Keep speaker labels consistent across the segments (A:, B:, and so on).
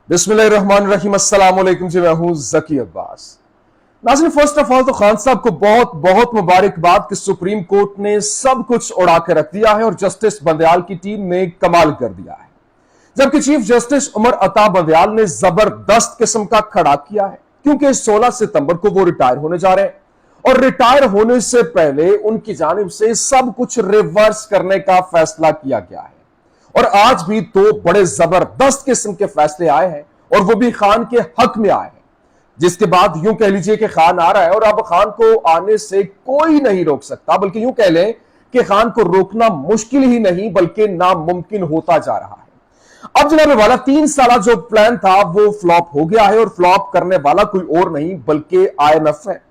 A: बिस्मिल्लाहिर्रहमानिर्रहीम, अस्सलाम वालेकुम जी। मैं हूं जकी अब्बास। नाज़रीन, फर्स्ट ऑफ ऑल तो खान साहब को बहुत बहुत मुबारकबाद कि सुप्रीम कोर्ट ने सब कुछ उड़ा के रख दिया है और जस्टिस बंदयाल की टीम ने कमाल कर दिया है। जबकि चीफ जस्टिस उमर अता बंदयाल ने जबरदस्त किस्म का खड़ा किया है, क्योंकि 16 सितंबर को वो रिटायर होने जा रहे हैं और रिटायर होने से पहले उनकी जानिब से सब कुछ रिवर्स करने का फैसला किया गया है। और आज भी दो बड़े जबरदस्त किस्म के फैसले आए हैं और वो भी खान के हक में आए हैं, जिसके बाद यूं कह लीजिए कि खान आ रहा है और अब खान को आने से कोई नहीं रोक सकता, बल्कि यूं कह लें कि खान को रोकना मुश्किल ही नहीं बल्कि नामुमकिन होता जा रहा है। अब जनाब वाला 3 साल जो प्लान था वो फ्लॉप हो गया है और फ्लॉप करने वाला कोई और नहीं बल्कि IMF है।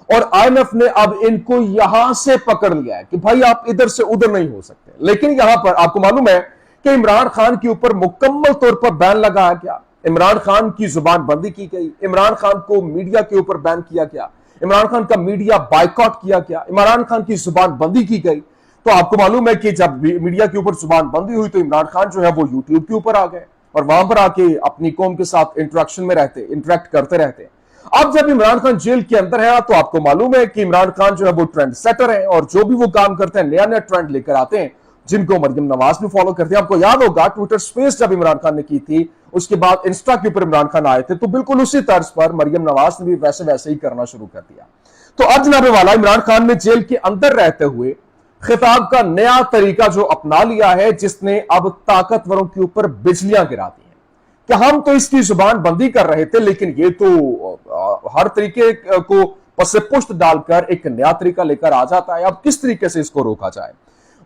A: और IMF ने अब इनको यहां से पकड़ लिया है कि भाई आप इधर से उधर नहीं हो सकते। लेकिन यहां पर आपको मालूम है कि इमरान खान के ऊपर मुकम्मल तौर पर बैन लगाया गया, इमरान खान की जुबान बंदी की गई, इमरान खान को मीडिया के ऊपर बैन किया गया, इमरान खान का मीडिया बायकॉट किया गया, इमरान खान की जुबान बंदी की गई। तो आपको मालूम है कि जब मीडिया के ऊपर जुबान बंदी हुई तो इमरान खान जो है वो यूट्यूब के ऊपर आ गए और वहां पर आके अपनी कौम के साथ इंटरेक्शन में रहते, इंटरेक्ट करते रहते। अब जब इमरान खान जेल के अंदर है तो आपको मालूम है कि इमरान खान जो है वो ट्रेंड सेटर है और जो भी वो काम करते हैं नया नया ट्रेंड लेकर आते हैं, जिनको मरियम नवाज भी फॉलो करते हैं। आपको याद होगा ट्विटर स्पेस जब इमरान खान ने की थी, उसके बाद इंस्टा के ऊपर इमरान खान आए थे, तो बिल्कुल उसी तर्ज पर मरियम नवाज ने भी वैसे वैसे ही करना शुरू कर दिया। तो अब जनाब वाला इमरान खान ने जेल के अंदर रहते हुए खिताब का नया तरीका जो अपना लिया है, जिसने अब ताकतवरों के ऊपर बिजलियां गिरा दी हैं कि हम तो इसकी जुबान बंदी कर रहे थे, लेकिन ये तो हर तरीके को पसे पुष्ट डालकर एक नया तरीका लेकर आ जाता है। अब किस तरीके से इसको रोका जाए।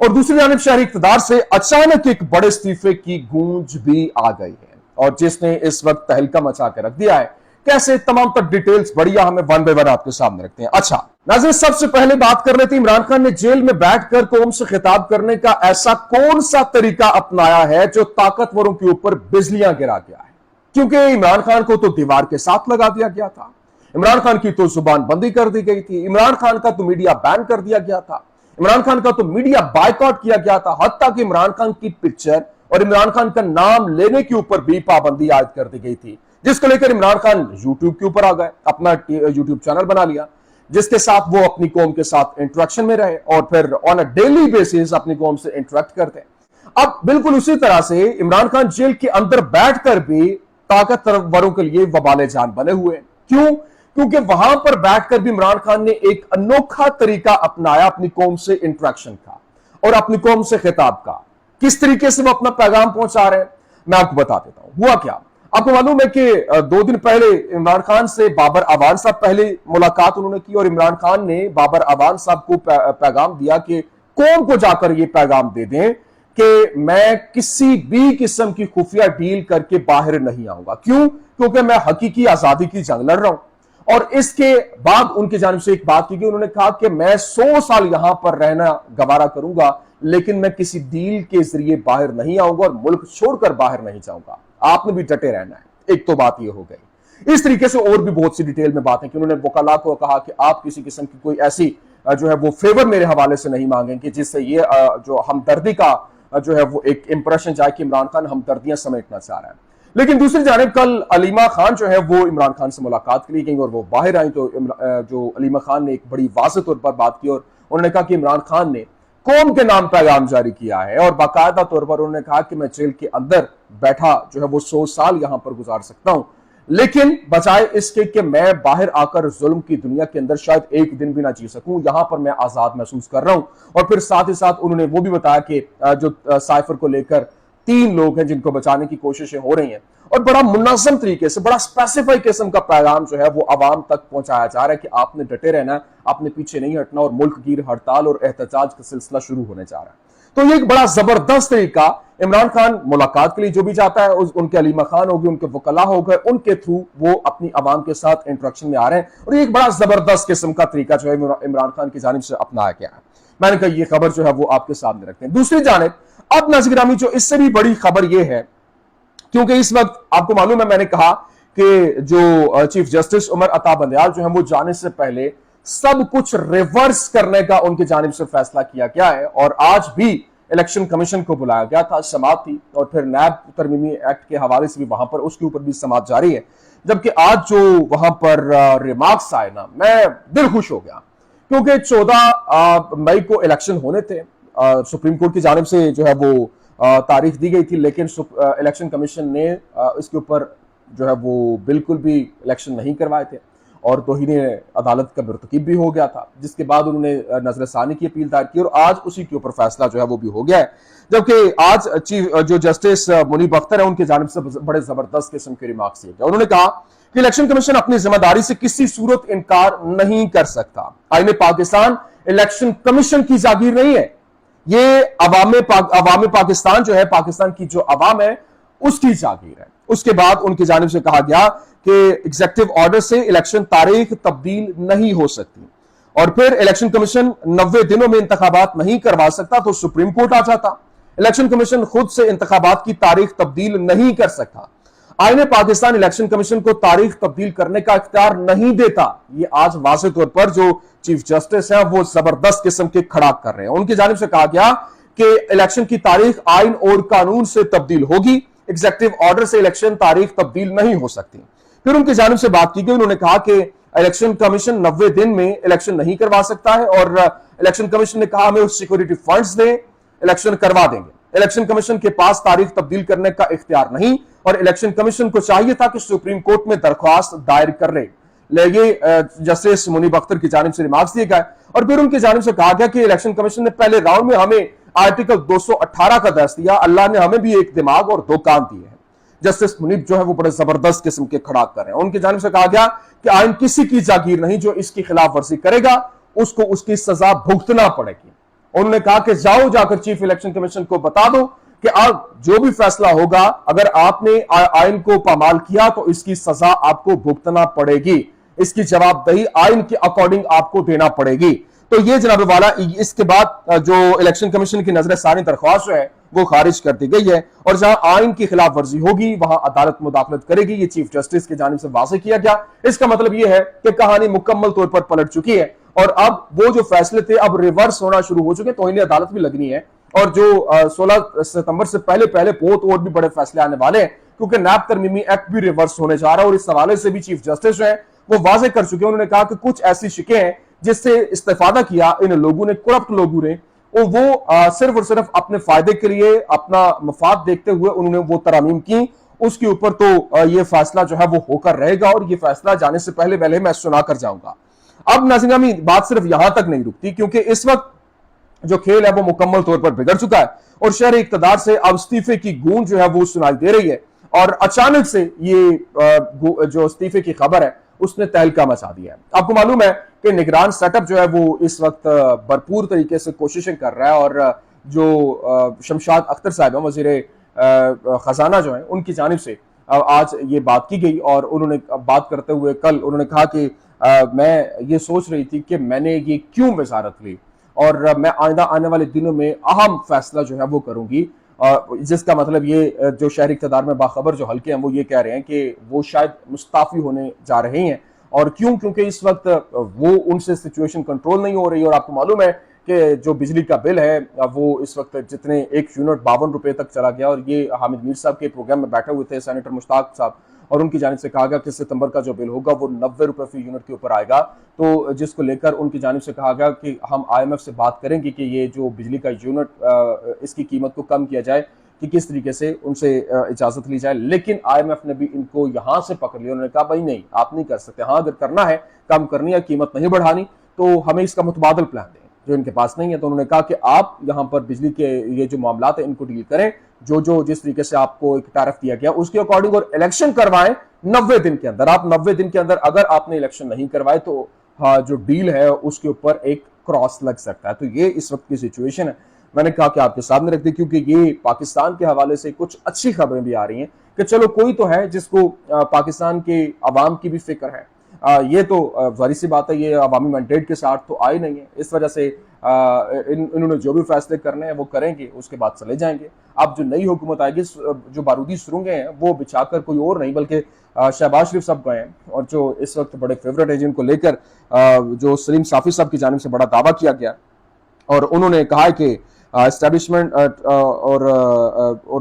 A: और दूसरी जानिब शहरी इक़्तिदार से अचानक एक बड़े इस्तीफे की गूंज भी आ गई है और जिसने इस वक्त तहलका मचा के रख दिया है। कैसे, तमाम तक डिटेल्स बढ़िया हमें वन बाय वन आपके सामने रखते हैं। अच्छा नाज़रीन, सबसे पहले बात कर लेते हैं इमरान खान ने जेल में बैठकर कौम से खिताब करने का ऐसा कौन सा तरीका अपनाया है जो ताकतवरों के ऊपर बिजलियां गिरा गया है। क्योंकि इमरान खान को तो दीवार के साथ लगा दिया गया था, इमरान खान की तो जुबान बंदी कर दी गई थी, इमरान खान का तो मीडिया बैन कर दिया गया था, इमरान खान का तो मीडिया बायकॉट किया गया था, हत्ता कि इमरान खान की पिक्चर और इमरान खान का नाम लेने के ऊपर भी पाबंदी आयद कर दी गई थी, जिसको लेकर इमरान खान यूट्यूब के ऊपर आ गए, अपना यूट्यूब चैनल बना लिया, जिसके साथ वो अपनी कौम के साथ इंटरेक्शन में रहे और फिर ऑन अ डेली बेसिस अपनी कौम से इंटरेक्ट करते। अब बिल्कुल उसी तरह से इमरान खान जेल के अंदर बैठकर भी ताकतवरों के लिए वबाले जान बने हुए। क्यों? क्योंकि वहां पर बैठकर भी इमरान खान ने एक अनोखा तरीका अपनाया अपनी कौम से इंटरेक्शन का और अपनी कौम से खिताब का। किस तरीके से वो अपना पैगाम पहुंचा रहे हैं मैं आपको बता देता हूं। हुआ क्या, आपको मालूम है कि 2 दिन पहले इमरान खान से बाबर अवान साहब पहले मुलाकात उन्होंने की और इमरान खान ने बाबर अवान साहब को पैगाम दिया कि कौम को जाकर ये पैगाम दे दें कि मैं किसी भी किस्म की खुफिया डील करके बाहर नहीं आऊंगा। क्यों? क्योंकि मैं हकीकी आजादी की जंग लड़ रहा हूं। और इसके बाद उनकी जानिब से एक बात की गई, उन्होंने कहा कि मैं 100 साल यहां पर रहना गवारा करूंगा, लेकिन मैं किसी डील के जरिए बाहर नहीं आऊंगा और मुल्क छोड़कर बाहर नहीं जाऊंगा। आपने भी डटे रहना है। एक तो बात यह हो गई। इस तरीके से और भी बहुत सी डिटेल में बातें कि उन्होंने वकाला को कहा कि आप किसी किस्म की कोई ऐसी जो है वो फेवर मेरे हवाले से नहीं मांगेंगे जिससे ये जो हमदर्दी का जो है वो एक इंप्रेशन जाए कि इमरान खान हमदर्दियां समेटना चाह रहा है। लेकिन दूसरी जानिब कल अलीमा खान जो है वो इमरान खान से मुलाकात के लिए गई और वो बाहर आई तो जो अलीमा खान ने एक बड़ी वाज़ेह तौर पर बात की और उन्होंने कहा कि इमरान खान ने कौम के नाम पैगाम जारी किया है और बाकायदा तौर पर उन्होंने कहा कि मैं जेल के अंदर बैठा जो है वो 100 साल यहां पर गुजार सकता हूं, लेकिन बजाय इसके कि मैं बाहर आकर जुल्म की दुनिया के अंदर शायद एक दिन भी ना जी सकूं, यहां पर मैं आजाद महसूस कर रहा हूं। और फिर साथ ही साथ उन्होंने वो भी बताया कि जो साइफर को लेकर 3 लोग हैं जिनको बचाने की कोशिशें हो रही हैं और बड़ा मुनाज़म तरीके से बड़ा स्पेसिफाइड किस्म का पैगाम जो है वो आवाम तक पहुंचाया जा रहा है कि आपने डटे रहना है, आपने पीछे नहीं हटना और मुल्क गिर हड़ताल और एहतजाज का सिलसिला शुरू होने जा रहा है। तो ये एक बड़ा जबरदस्त तरीका, इमरान खान मुलाकात के लिए जो भी जाता है उनके अलीमा खान होगी, उनके वकला हो गए, उनके थ्रू वो अपनी आवाम के साथ इंटरेक्शन में आ रहे हैं और ये एक बड़ा जबरदस्त किस्म का तरीका जो है इमरान खान की जानिब से अपनाया गया है। मैंने कहा ये खबर जो है वो आपके सामने रखते हैं। दूसरी जानिब अब नाज़रीन जो इससे भी बड़ी खबर यह है, क्योंकि इस वक्त आपको मालूम है मैंने कहा कि जो चीफ जस्टिस उमर अता बंदयाल जो है वो जाने से पहले सब कुछ रिवर्स करने का उनकी जानिब से फैसला किया गया है और आज भी इलेक्शन कमीशन को बुलाया गया था, समाअत थी, और फिर नैब तरमीमी एक्ट के हवाले से भी वहां पर उसके ऊपर भी समाअत जारी है। जबकि आज जो वहां पर रिमार्क्स आए ना, मैं दिल खुश हो गया, क्योंकि 14 मई को इलेक्शन होने थे। सुप्रीम कोर्ट की जानिब से जो है वो तारीख दी गई थी, लेकिन इलेक्शन कमीशन ने इसके ऊपर जो है वो बिल्कुल भी इलेक्शन नहीं करवाए थे, और तौहीन अदालत का मर्तकब भी हो गया था, जिसके बाद उन्होंने नजरसानी की अपील दायर की, और आज उसी के ऊपर फैसला जो है वो भी हो गया है। जबकि आज चीफ जो जस्टिस मुनीब अख्तर है, उनकी जानिब से बड़े जबरदस्त किस्म के रिमार्क्स दिए गए। उन्होंने कहा कि इलेक्शन कमीशन अपनी जिम्मेदारी से किसी सूरत इनकार नहीं कर सकता। आईने पाकिस्तान इलेक्शन कमीशन की जागीर नहीं है, ये अवामे पाकिस्तान जो है, पाकिस्तान की जो अवाम है उसकी जागीर है। उसके बाद उनकी जानिब से कहा गया कि एग्जीक्यूटिव ऑर्डर से इलेक्शन तारीख तब्दील नहीं हो सकती, और फिर इलेक्शन कमीशन 90 दिनों में इंतखाबात नहीं करवा सकता तो सुप्रीम कोर्ट आ जाता। इलेक्शन कमीशन खुद से इंतखाबात की तारीख तब्दील नहीं कर सकता। आईने पाकिस्तान इलेक्शन कमीशन को तारीख तब्दील करने का इख्तियार नहीं देता। ये आज वाज़ेह तौर पर जो चीफ जस्टिस है वो जबरदस्त किस्म के खड़ा कर रहे हैं। उनकी जानिब से कहा गया कि इलेक्शन की तारीख आइन और कानून से तब्दील होगी, एग्जीक्यूटिव ऑर्डर से इलेक्शन तारीख तब्दील नहीं हो सकती। फिर उनकी जानिब से बात की गई, उन्होंने कहा कि इलेक्शन कमीशन 90 दिन में इलेक्शन नहीं करवा सकता है, और इलेक्शन कमीशन ने कहा हमें सिक्योरिटी फंड्स दें, इलेक्शन करवा देंगे। इलेक्शन कमीशन के पास तारीख तब्दील करने का इख्तियार नहीं, और इलेक्शन कमीशन को चाहिए था कि सुप्रीम कोर्ट में दरख्वास्त दायर कर ले। ये जस्टिस मुनीब अख्तर की जानिब से रिमार्क्स दिए गए, और फिर उनकी जानिब से कहा गया कि इलेक्शन कमीशन ने पहले राउंड में हमें आर्टिकल 218 का दर्ज दिया, अल्लाह ने हमें भी एक दिमाग और 2 कान दिए हैं। जस्टिस मुनीब जो है वो बड़े जबरदस्त किस्म के खड़ा कर रहे हैं। उनकी जानिब से कहा गया कि आइन किसी की जागीर नहीं, जो इसकी खिलाफ वर्जी करेगा उसको उसकी सजा भुगतना पड़ेगी। उन्होंने कहा कि जाओ जाकर चीफ इलेक्शन कमीशन को बता दो कि आप जो भी फैसला होगा, अगर आपने आइन को पामाल किया तो इसकी सजा आपको भुगतना पड़ेगी, इसकी जवाबदेही आइन के अकॉर्डिंग आपको देना पड़ेगी। तो ये जनाब वाला, इसके बाद जो इलेक्शन कमीशन की नजर सानी दरख्वास्त जो है वो खारिज कर दी गई है, और जहां आइन की खिलाफ वर्जी होगी वहां अदालत मुदाखलत करेगी। ये चीफ जस्टिस की जानिब से वाज़ेह किया गया। इसका मतलब यह है कि कहानी मुकम्मल तौर पर पलट चुकी है, और अब वो जो फैसले थे अब रिवर्स होना शुरू हो चुके हैं। तौहीन अदालत भी लगनी है, और जो 16 सितंबर से पहले पहले बहुत और भी बड़े फैसले आने वाले हैं, क्योंकि नैब तरमीमी एक्ट भी रिवर्स होने जा रहा है। और इस हवाले से भी चीफ जस्टिस जो है वो वाज़ेह कर चुके हैं। उन्होंने कहा कि कुछ ऐसी शिकें हैं जिससे इस्तेफादा किया इन लोगों ने, करप्ट लोगों ने, और वो सिर्फ और सिर्फ अपने फायदे के लिए, अपना मफाद देखते हुए उन्होंने वो तरामीम की। उसके ऊपर तो ये फैसला जो है वो होकर रहेगा, और ये फैसला जाने से पहले पहले मैं सुनाकर जाऊंगा। अब नाज़रीन, बात सिर्फ यहां तक नहीं रुकती, क्योंकि इस वक्त जो खेल है वो मुकम्मल तौर पर बिगड़ चुका है, और शहर इक़्तिदार से अब इस्तीफे की गूंज जो है वो सुनाई दे रही है, और अचानक से ये जो इस्तीफे की खबर है उसने तहलका मचा दिया है। आपको मालूम है कि निगरान सेटअप जो है वो इस वक्त भरपूर तरीके से कोशिशें कर रहा है, और जो शमशाद अख्तर साहब हैं, वज़ीर खजाना जो है, उनकी जानिब से आज ये बात की गई, और उन्होंने बात करते हुए कल उन्होंने कहा कि मैं ये सोच रही थी कि मैंने ये क्यों वज़ारत ली, और मैं आइंदा आने वाले दिनों में अहम फैसला जो है वो करूंगी। जिसका मतलब ये जो शहरी इक़्तिदार में बाखबर जो हल्के हैं वो ये कह रहे हैं कि वो शायद मुस्ताफी होने जा रहे हैं। और क्योंकि इस वक्त वो उनसे सिचुएशन कंट्रोल नहीं हो रही, और आपको मालूम है कि जो बिजली का बिल है वो इस वक्त जितने 1 यूनिट 52 रुपए तक चला गया। और ये हामिद मीर साहब के प्रोग्राम में बैठे हुए थे सेनेटर मुश्ताक साहब, और उनकी जानिब से कहा गया कि सितंबर का जो बिल होगा वो 90 रुपए फी यूनिट के ऊपर आएगा। तो जिसको लेकर उनकी जानिब से कहा गया कि हम IMF से बात करेंगे कि ये जो बिजली का यूनिट इसकी कीमत को कम किया जाए, कि किस तरीके से उनसे इजाजत ली जाए। लेकिन IMF ने भी इनको यहां से पकड़ लिया। उन्होंने कहा भाई नहीं, आप नहीं कर सकते, हाँ अगर करना है, कम करनी है, कीमत नहीं बढ़ानी, तो हमें इसका मुतबादल प्लान दें, जो इनके पास नहीं है। तो उन्होंने कहा कि आप यहां पर बिजली के ये जो मामला है इनको डील करें, जो जिस तरीके से आपको एक टैरिफ दिया गया उसके अकॉर्डिंग, और इलेक्शन करवाएं 90 दिन के अंदर। आप 90 दिन के अंदर अगर आपने इलेक्शन नहीं करवाए तो हाँ, जो डील है उसके ऊपर एक क्रॉस लग सकता है। तो ये इस वक्त की सिचुएशन है। मैंने कहा कि आपके सामने रख दी, क्योंकि ये पाकिस्तान के हवाले से कुछ अच्छी खबरें भी आ रही हैं कि चलो कोई तो है जिसको पाकिस्तान के अवाम की भी फिक्र है। ये तो जाहिर सी बात है, ये अवामी मैंडेट के साथ तो आए नहीं है। इस वजह से इन्होंने जो भी फैसले करने हैं वो करेंगे, उसके बाद चले जाएंगे। अब जो नई हुकूमत आएगी, जो बारूदी सुरंगें हैं वो बिछाकर कोई और नहीं बल्कि शहबाज शरीफ साहब गए हैं, और जो इस वक्त बड़े फेवरेट है जिनको लेकर जो सलीम साफी साहब की जानिब से बड़ा दावा किया गया, और उन्होंने कहा है कि एस्टैब्लिशमेंट और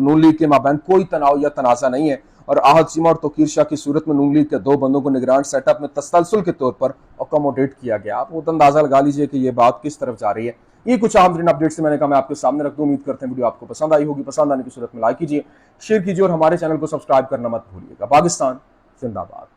A: नून लीग के माबैन कोई तनाव या तनाज़ा नहीं है और आहद चीमा और तोकीर शाह की सूरत में नून लीग के 2 बंदों को निगरान सेटअप में तसलसल के तौर पर अकोमोडेट किया गया। आप वो अंदाजा लगा लीजिए कि ये बात किस तरफ जा रही है। ये कुछ आम तरीन अपडेट्स मैंने कहा मैं आपके सामने रख दूं। उम्मीद करते हैं वीडियो आपको पसंद आई होगी। पसंद आने की सूरत में लाइक कीजिए, शेयर कीजिए और हमारे चैनल को सब्सक्राइब करना मत भूलिएगा। पाकिस्तान जिंदाबाद।